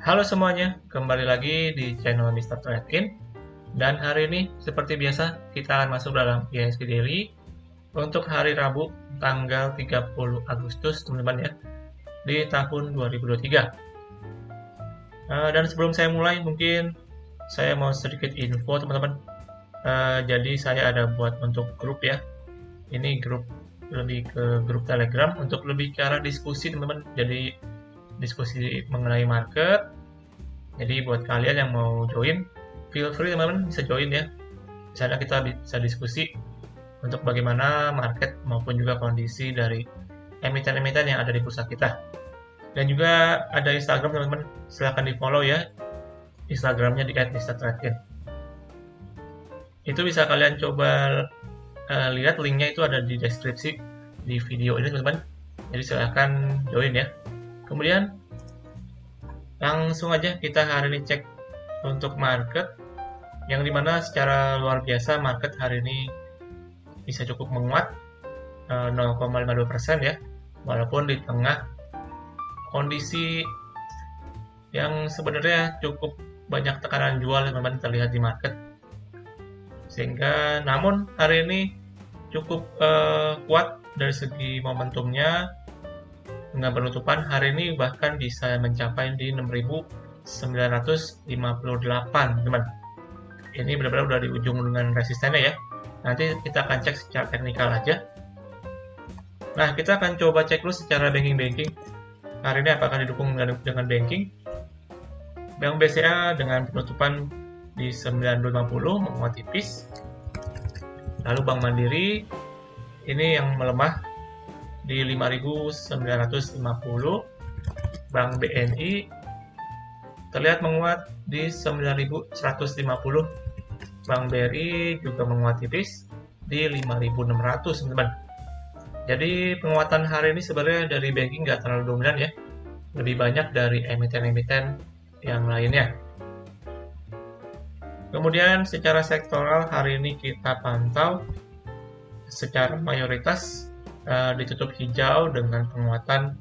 Halo semuanya, kembali lagi di channel Mr. Trade-in. Dan hari ini, seperti biasa, kita akan masuk dalam IHSG Daily untuk hari Rabu, tanggal 30 Agustus, teman-teman ya, di tahun 2023. Dan sebelum saya mulai, mungkin saya mau sedikit info, teman-teman. Jadi saya ada buat untuk grup ya. Ini grup lebih ke grup Telegram untuk lebih ke arah diskusi, teman-teman. Jadi diskusi mengenai market. Jadi buat kalian yang mau join, feel free teman-teman bisa join ya. Di sana kita bisa diskusi untuk bagaimana market maupun juga kondisi dari emiten-emiten yang ada di bursa kita. Dan juga ada Instagram teman-teman, silahkan di follow ya. Instagramnya di @mrtrade-in. Itu bisa kalian coba lihat, linknya itu ada di deskripsi di video ini teman-teman. Jadi silahkan join ya. Kemudian langsung aja kita hari ini cek untuk market, yang dimana secara luar biasa market hari ini bisa cukup menguat 0,52% ya, walaupun di tengah kondisi yang sebenarnya cukup banyak tekanan jual yang memang terlihat di market, sehingga namun hari ini cukup kuat dari segi momentumnya. Dengan penutupan hari ini bahkan bisa mencapai di 6.958 teman. Ini benar-benar udah di ujung dengan resistennya ya. Nanti kita akan cek secara teknikal aja. Nah, kita akan coba cek dulu secara banking. Hari ini apakah didukung dengan banking. Bank BCA dengan penutupan di 9.50 menguat tipis. Lalu Bank Mandiri ini yang melemah di 5.950. Bank BNI terlihat menguat di 9.150. Bank BRI juga menguat tipis di 5.600 teman-teman. Jadi penguatan hari ini sebenarnya dari banking nggak terlalu dominan ya, lebih banyak dari emiten-emiten yang lainnya. Kemudian secara sektoral hari ini kita pantau secara mayoritas ditutup hijau dengan penguatan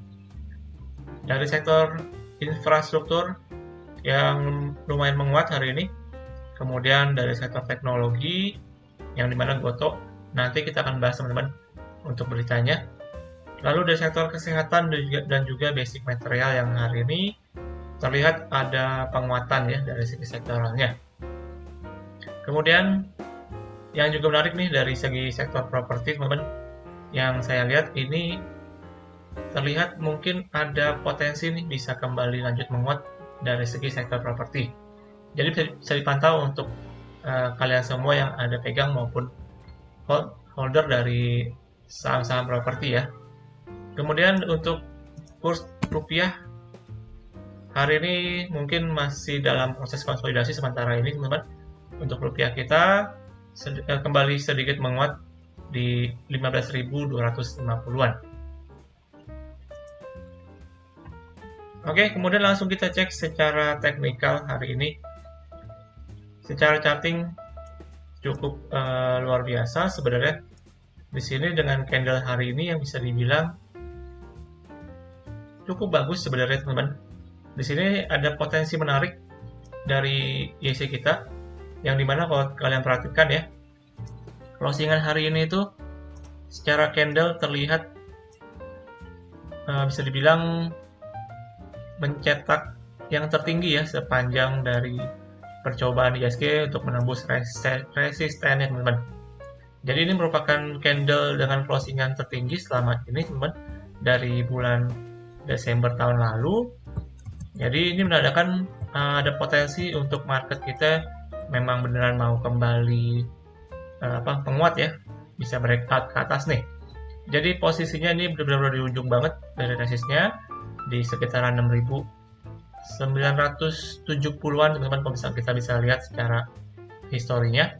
dari sektor infrastruktur yang lumayan menguat hari ini. Kemudian dari sektor teknologi yang dimana Gotoh, nanti kita akan bahas teman-teman untuk beritanya. Lalu dari sektor kesehatan dan juga basic material yang hari ini terlihat ada penguatan ya dari segi sektoralnya. Kemudian yang juga menarik nih dari segi sektor properti teman-teman, yang saya lihat ini terlihat mungkin ada potensi nih bisa kembali lanjut menguat dari segi sektor properti. Jadi bisa dipantau untuk kalian semua yang ada pegang maupun holder dari saham-saham properti ya. Kemudian untuk kurs rupiah hari ini mungkin masih dalam proses konsolidasi sementara ini teman-teman. Untuk rupiah kita kembali sedikit menguat di 15.250-an. Oke, kemudian langsung kita cek secara teknikal hari ini. Secara charting cukup luar biasa sebenarnya. Di sini dengan candle hari ini yang bisa dibilang cukup bagus sebenarnya teman-teman. Di sini ada potensi menarik dari IHSG kita, yang dimana kalau kalian perhatikan ya, closingan hari ini itu secara candle terlihat bisa dibilang mencetak yang tertinggi ya sepanjang dari percobaan IHSG untuk menembus resistennya teman-teman. Jadi ini merupakan candle dengan closingan tertinggi selama ini teman-teman dari bulan Desember tahun lalu. Jadi ini menandakan ada potensi untuk market kita memang beneran mau kembali penguat ya, bisa breakout ke atas nih. Jadi posisinya ini benar-benar di ujung banget dari resistnya di sekitaran 6.970-an teman-teman, kalau kita bisa lihat secara historinya.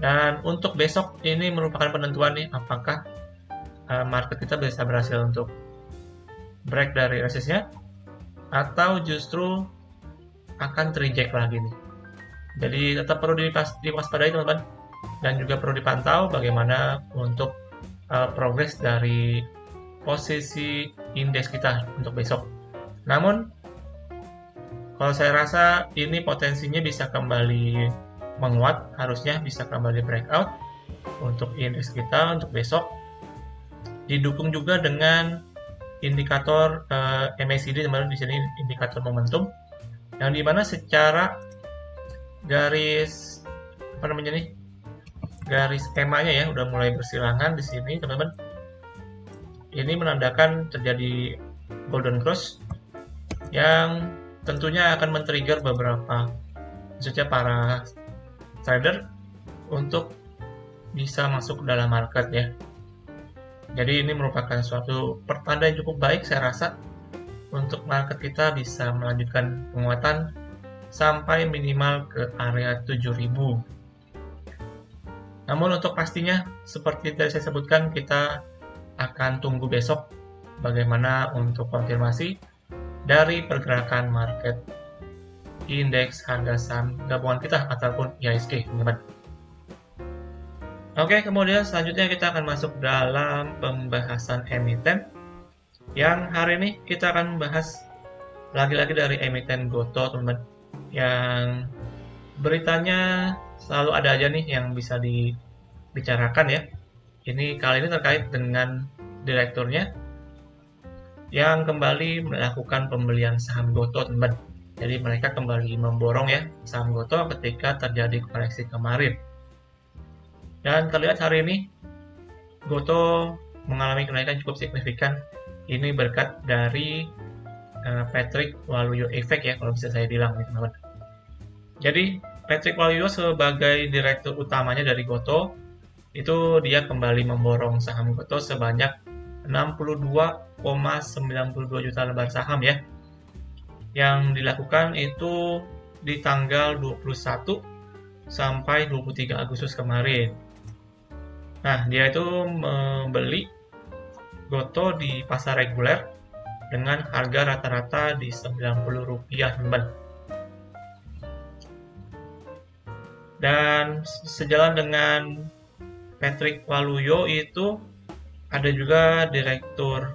Dan untuk besok ini merupakan penentuan nih, apakah market kita bisa berhasil untuk break dari resistnya atau justru akan terreject lagi nih. Jadi tetap perlu diwaspadai teman-teman, dan juga perlu dipantau bagaimana untuk progres dari posisi indeks kita untuk besok. Namun Kalau saya rasa ini potensinya bisa kembali menguat, harusnya bisa kembali breakout untuk indeks kita untuk besok. Didukung juga dengan indikator MACD, teman-teman, di sini indikator momentum, yang dimana secara garis garis skemanya ya udah mulai bersilangan di sini, teman-teman. Ini menandakan terjadi golden cross yang tentunya akan men-trigger beberapa, khususnya para trader, untuk bisa masuk ke dalam market ya. Jadi ini merupakan suatu pertanda yang cukup baik saya rasa untuk market kita bisa melanjutkan penguatan sampai minimal ke area 7000. Namun untuk pastinya seperti tadi saya sebutkan, kita akan tunggu besok bagaimana untuk konfirmasi dari pergerakan market indeks harga saham gabungan kita ataupun IHSG, teman-teman. Oke, kemudian selanjutnya kita akan masuk dalam pembahasan emiten, yang hari ini kita akan membahas lagi-lagi dari emiten Gotoh, teman-teman, yang beritanya selalu ada aja nih yang bisa dibicarakan ya. Ini kali ini terkait dengan direkturnya yang kembali melakukan pembelian saham Gotoh, teman-teman. Jadi mereka kembali memborong ya saham Gotoh ketika terjadi koreksi kemarin. Dan terlihat hari ini Gotoh mengalami kenaikan cukup signifikan. Ini berkat dari Patrick Waluyo Effect ya, kalau bisa saya bilang nih, teman-teman. Jadi Patrick Waluyo sebagai direktur utamanya dari Gotoh, itu dia kembali memborong saham Gotoh sebanyak 62,92 juta lembar saham ya. Yang dilakukan itu di tanggal 21 sampai 23 Agustus kemarin. Nah, dia itu membeli Gotoh di pasar reguler dengan harga rata-rata di Rp90, teman-teman. Dan sejalan dengan Patrick Waluyo itu ada juga direktur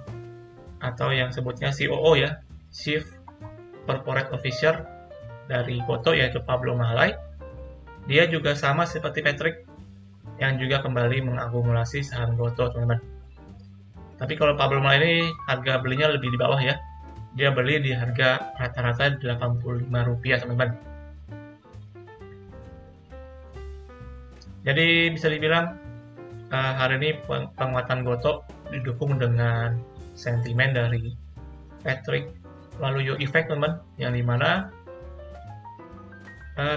atau yang sebutnya COO ya, Chief Corporate Officer dari Gotoh, yaitu Pablo Malay. Dia juga sama seperti Patrick yang juga kembali mengakumulasi saham Gotoh, teman-teman. Tapi kalau Pablo Malay ini harga belinya lebih di bawah ya. Dia beli di harga rata-rata Rp85, teman-teman. Jadi bisa dibilang hari ini penguatan Gotoh didukung dengan sentimen dari Patrick Waluyo Effect, teman-teman, yang dimana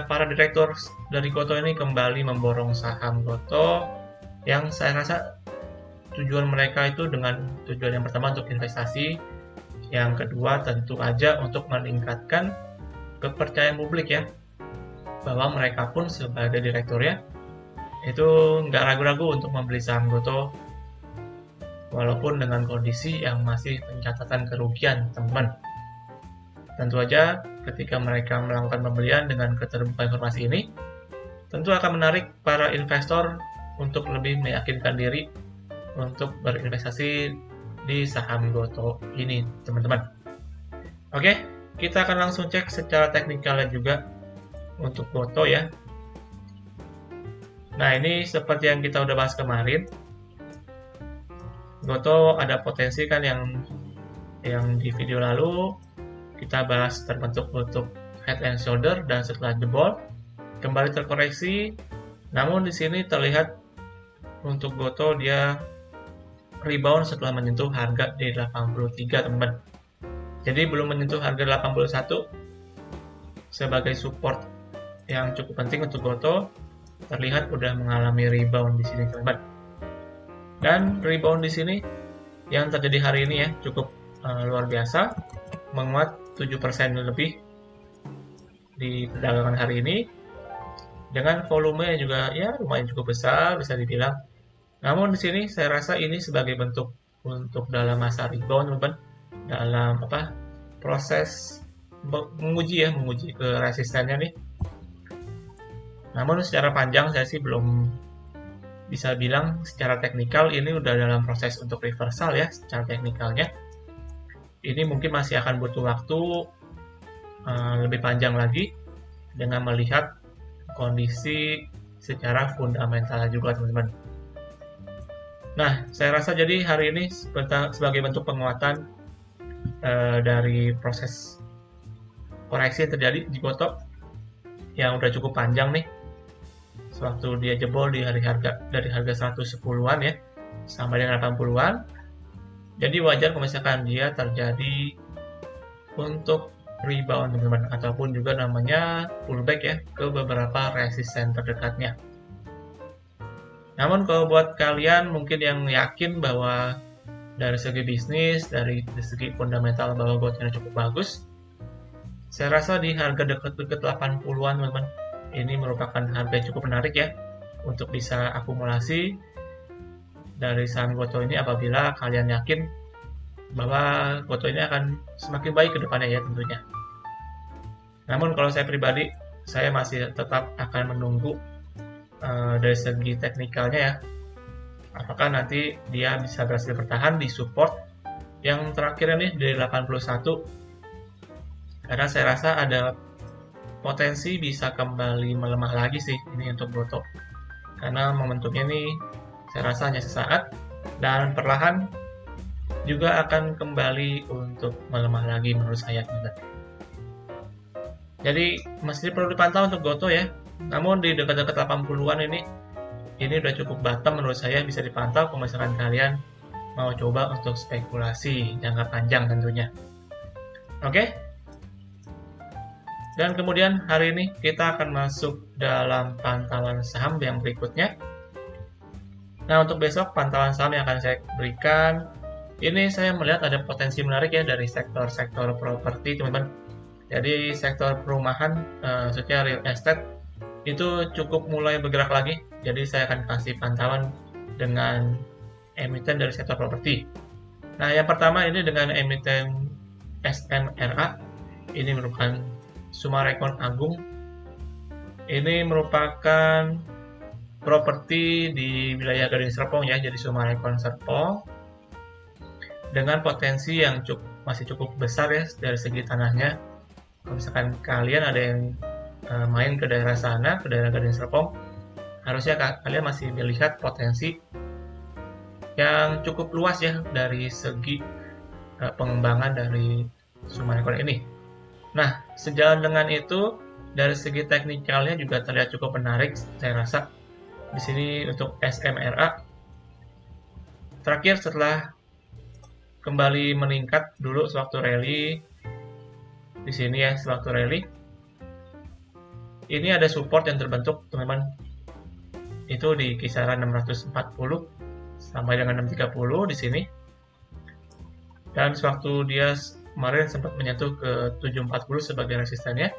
para direktur dari Gotoh ini kembali memborong saham Gotoh, yang saya rasa tujuan mereka itu dengan tujuan yang pertama untuk investasi, yang kedua tentu aja untuk meningkatkan kepercayaan publik ya, bahwa mereka pun sebagai direkturnya itu nggak ragu-ragu untuk membeli saham Gotoh walaupun dengan kondisi yang masih pencatatan kerugian, teman-teman. Tentu aja ketika mereka melakukan pembelian dengan keterbukaan informasi ini, tentu akan menarik para investor untuk lebih meyakinkan diri untuk berinvestasi di saham Gotoh ini, teman-teman. Oke, kita akan langsung cek secara teknikalnya juga untuk Gotoh ya. Nah, ini seperti yang kita udah bahas kemarin, Gotoh ada potensi kan yang di video lalu kita bahas terbentuk head and shoulder, dan setelah jebol kembali terkoreksi. Namun di sini terlihat untuk Gotoh dia rebound setelah menyentuh harga di 83, teman-teman. Jadi belum menyentuh harga 81 sebagai support yang cukup penting untuk Gotoh. Terlihat udah mengalami rebound di sini, teman-teman. Dan rebound di sini yang terjadi hari ini ya cukup luar biasa, menguat 7% lebih di perdagangan hari ini dengan volume yang juga ya lumayan cukup besar bisa dibilang. Namun di sini saya rasa ini sebagai bentuk untuk dalam masa rebound, teman-teman, dalam proses menguji ke resistennya nih. Namun secara panjang saya sih belum bisa bilang secara teknikal ini udah dalam proses untuk reversal ya secara teknikalnya. Ini mungkin masih akan butuh waktu lebih panjang lagi dengan melihat kondisi secara fundamental juga, teman-teman. Nah, saya rasa jadi hari ini sebagai bentuk penguatan dari proses koreksi yang terjadi di GoTo yang udah cukup panjang nih, sewaktu dia jebol dari harga 110-an ya sampai dengan 80-an. Jadi wajar kalau misalkan dia terjadi untuk rebound, teman-teman, ataupun juga namanya pullback ya ke beberapa resisten terdekatnya. Namun kalau buat kalian mungkin yang yakin bahwa dari segi bisnis, dari segi fundamental bahwa GoTo cukup bagus, saya rasa di harga dekat-dekat 80-an, teman-teman, ini merupakan harga yang cukup menarik ya untuk bisa akumulasi dari saham GoTo ini apabila kalian yakin bahwa GoTo ini akan semakin baik ke depannya ya tentunya. Namun kalau saya pribadi, saya masih tetap akan menunggu dari segi teknikalnya ya, apakah nanti dia bisa berhasil bertahan di support yang terakhir ini dari 81, karena saya rasa ada potensi bisa kembali melemah lagi sih ini untuk GoTo, karena momentumnya ini saya rasa hanya sesaat dan perlahan juga akan kembali untuk melemah lagi menurut saya, teman-teman. Jadi masih perlu dipantau untuk GoTo ya. Namun di dekat-dekat 80-an ini udah cukup bottom menurut saya, bisa dipantau kalau misalkan kalian mau coba untuk spekulasi jangka panjang tentunya. Oke? Dan kemudian hari ini kita akan masuk dalam pantauan saham yang berikutnya. Nah, untuk besok pantauan saham yang akan saya berikan, ini saya melihat ada potensi menarik ya dari sektor-sektor properti, teman-teman. Jadi sektor perumahan, maksudnya real estate, itu cukup mulai bergerak lagi. Jadi saya akan kasih pantauan dengan emiten dari sektor properti. Nah, yang pertama ini dengan emiten SMRA. Ini merupakan Summarecon Agung. Ini merupakan properti di wilayah Gading Serpong ya, jadi Summarecon Serpong. Dengan potensi yang masih cukup besar ya dari segi tanahnya. Kalau misalkan kalian ada yang main ke daerah sana, ke daerah Gading Serpong, harusnya kalian masih melihat potensi yang cukup luas ya dari segi pengembangan dari Summarecon ini. Nah, sejalan dengan itu, dari segi teknikalnya juga terlihat cukup menarik, saya rasa. Di sini untuk SMRA, terakhir setelah kembali meningkat dulu sewaktu rally, di sini ya sewaktu rally, ini ada support yang terbentuk, teman-teman. Itu di kisaran 640 sampai dengan 630 di sini. Dan sewaktu dia kemarin sempat menyentuh ke 740 sebagai resistennya.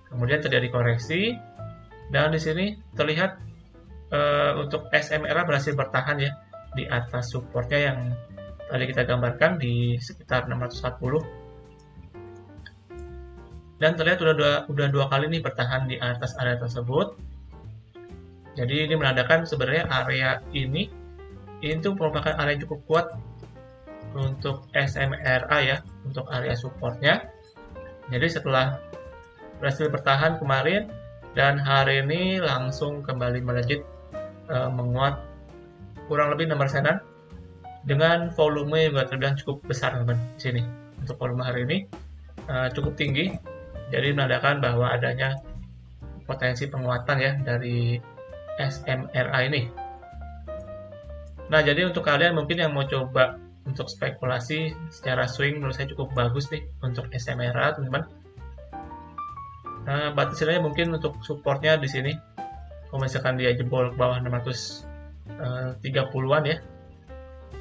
Kemudian terjadi koreksi dan di sini terlihat untuk SMRA berhasil bertahan ya di atas supportnya yang tadi kita gambarkan di sekitar 640. Dan terlihat udah dua kali nih bertahan di atas area tersebut. Jadi ini menandakan sebenarnya area ini itu merupakan area cukup kuat untuk SMRA ya, untuk area supportnya. Jadi setelah berhasil bertahan kemarin dan hari ini langsung kembali melejit menguat kurang lebih 6%-an dengan volume juga terbilang cukup besar, teman-teman. Di sini untuk volume hari ini cukup tinggi. Jadi menandakan bahwa adanya potensi penguatan ya dari SMRA ini. Nah, jadi untuk kalian mungkin yang mau coba untuk spekulasi secara swing, menurut saya cukup bagus nih untuk SMRA, teman-teman. Batasannya mungkin untuk supportnya di sini, kalau misalkan dia jebol ke bawah 630-an ya,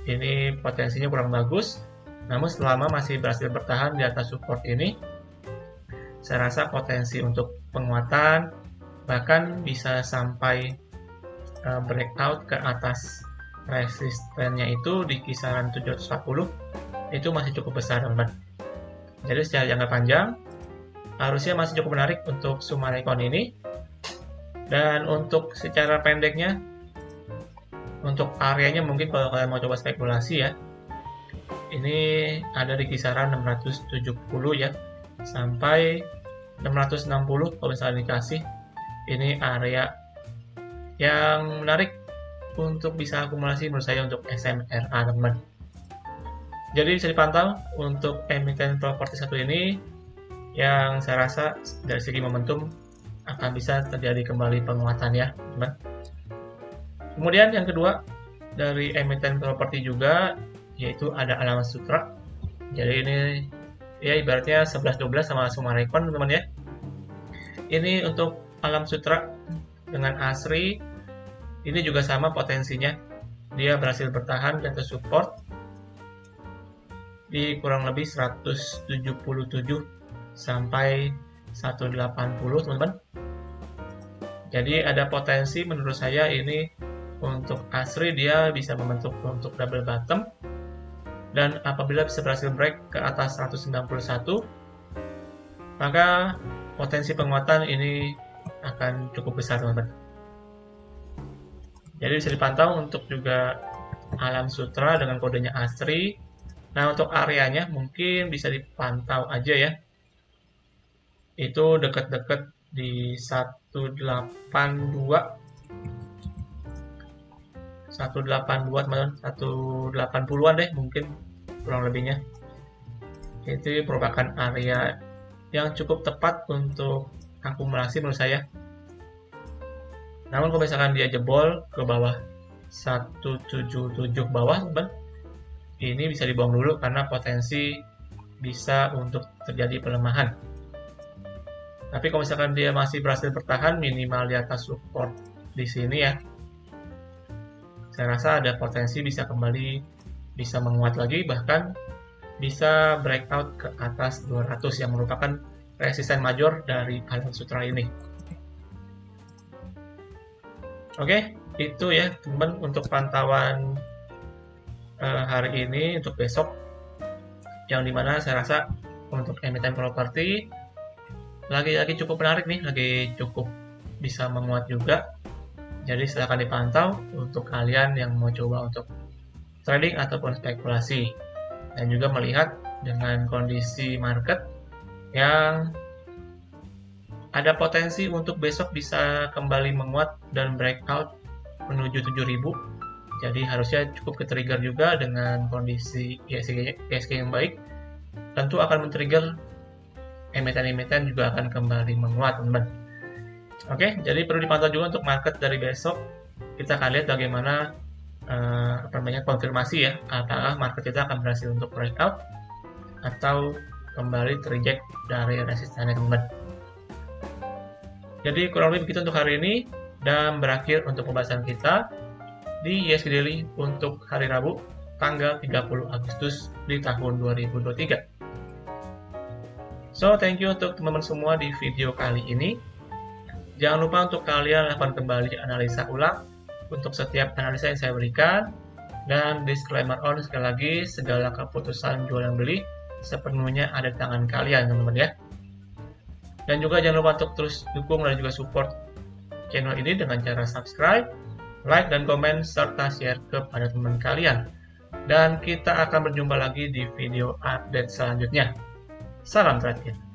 ini potensinya kurang bagus. Namun selama masih berhasil bertahan di atas support ini, saya rasa potensi untuk penguatan bahkan bisa sampai breakout ke atas resistennya itu di kisaran 740, itu masih cukup besar, teman-teman. Jadi secara jangka panjang harusnya masih cukup menarik untuk Summarecon ini. Dan untuk secara pendeknya, untuk areanya mungkin kalau kalian mau coba spekulasi ya, ini ada di kisaran 670 ya, sampai 660 kalau misalnya dikasih. Ini area yang menarik untuk bisa akumulasi menurut saya untuk SMRA, teman-teman. Jadi bisa dipantau untuk emiten properti satu ini yang saya rasa dari segi momentum akan bisa terjadi kembali penguatan ya, teman. Kemudian yang kedua dari emiten properti juga yaitu ada Alam Sutra. Jadi ini ya ibaratnya 11-12 sama Summarecon, teman-teman ya. Ini untuk Alam Sutra dengan ASRI ini juga sama potensinya. Dia berhasil bertahan di atas support di kurang lebih 177 sampai 180, teman-teman. Jadi ada potensi menurut saya ini untuk ASRI dia bisa membentuk untuk double bottom, dan apabila bisa berhasil break ke atas 191, maka potensi penguatan ini akan cukup besar, teman-teman. Jadi bisa dipantau untuk juga Alam Sutra dengan kodenya ASRI. Nah, untuk areanya mungkin bisa dipantau aja ya. Itu dekat-dekat di 182, teman-teman, 180-an deh mungkin kurang lebihnya. Itu merupakan area yang cukup tepat untuk akumulasi menurut saya. Namun kalau misalkan dia jebol ke bawah 177 bawah, teman, ini bisa dibuang dulu karena potensi bisa untuk terjadi pelemahan. Tapi kalau misalkan dia masih berhasil bertahan minimal di atas support di sini ya, saya rasa ada potensi bisa kembali bisa menguat lagi, bahkan bisa breakout ke atas 200 yang merupakan resisten major dari Alam Sutra ini. Oke, itu ya teman untuk pantauan hari ini untuk besok, yang dimana saya rasa untuk emiten properti lagi cukup menarik nih, lagi cukup bisa menguat juga. Jadi silakan dipantau untuk kalian yang mau coba untuk trading ataupun spekulasi, dan juga melihat dengan kondisi market yang ada potensi untuk besok bisa kembali menguat dan breakout menuju 7000. Jadi harusnya cukup ke-trigger juga dengan kondisi ISG yang baik. Tentu akan men-trigger emiten-emiten juga akan kembali menguat, teman-teman. Oke, jadi perlu dipantau juga untuk market dari besok. Kita akan lihat bagaimana konfirmasi ya, apakah market kita akan berhasil untuk breakout atau kembali terreject dari resistannya, teman-teman. Jadi kurang lebih begitu untuk hari ini, dan berakhir untuk pembahasan kita di ISG Daily untuk hari Rabu tanggal 30 Agustus di tahun 2023. So, thank you untuk teman-teman semua di video kali ini. Jangan lupa untuk kalian lakukan kembali analisa ulang untuk setiap analisa yang saya berikan. Dan disclaimer on, sekali lagi, segala keputusan jual dan beli sepenuhnya ada di tangan kalian, teman-teman ya. Dan juga jangan lupa untuk terus dukung dan juga support channel ini dengan cara subscribe, like, dan komen, serta share kepada teman kalian. Dan kita akan berjumpa lagi di video update selanjutnya. Salam trading.